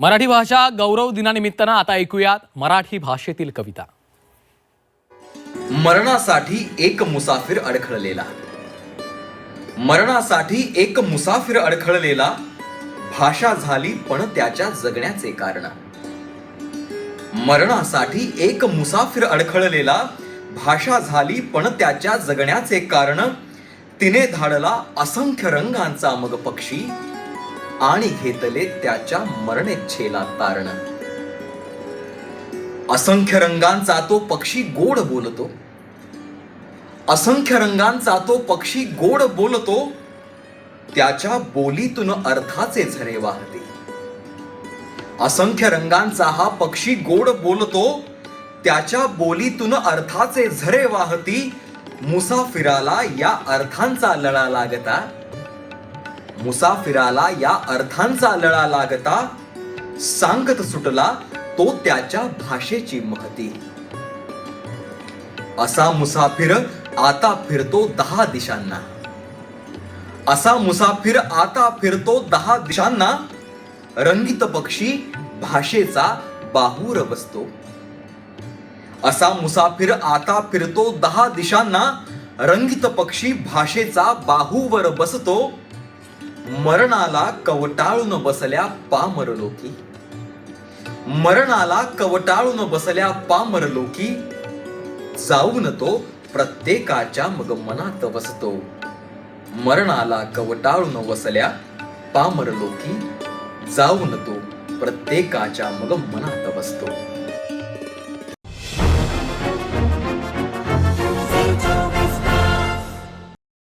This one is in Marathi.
मराठी भाषा गौरव दिनानिमित्तानं आता ऐकूयात मराठी भाषेतील कविता. मरणासाठी एक मुसाफिर अडखळलेला. मरणासाठी एक मुसाफिर अडखळलेला, भाषा झाली पण त्याच्या जगण्याचे कारण. मरणासाठी एक मुसाफिर अडखळलेला, भाषा झाली पण त्याच्या जगण्याचे कारण. तिने धाडला असंख्य रंगांचा मग पक्षी, आणि घेतले त्याच्या मरणेच्छेला तारण. असंख्य रंगांचा तो पक्षी गोड बोलतो, असंख्य रंगांचा तो पक्षी गोड बोलतो, त्याच्या बोलीतून अर्थाचे झरे वाहते. असंख्य रंगांचा हा पक्षी गोड बोलतो, त्याच्या बोलीतून अर्थाचे झरे वाहती. मुसाफिराला या अर्थांचा लळा लागता, मुसाफिराला या अर्थांचा लळा लागता. सांगत सुटला तो त्याच्या भाषेची महती. असा मुसाफिर आता फिरतो 10 दिशांना, असा मुसाफिर आता फिरतो 10 दिशांना. रंगीत पक्षी भाषेचा बाहूर बसतो. असा मुसाफिर आता फिरतो 10 दिशांना. रंगीत पक्षी भाषेचा बाहूवर बसतो. मरणाला कवटाळून बसल्या पामर लोकी, मरणाला कवटाळून बसल्या पामर लोकी. जाऊन तो प्रत्येकाच्या मग मनात बसतो. मरणाला कवटाळून बसल्या पामर लोकी, जाऊन तो प्रत्येकाच्या मग मनात बसतो.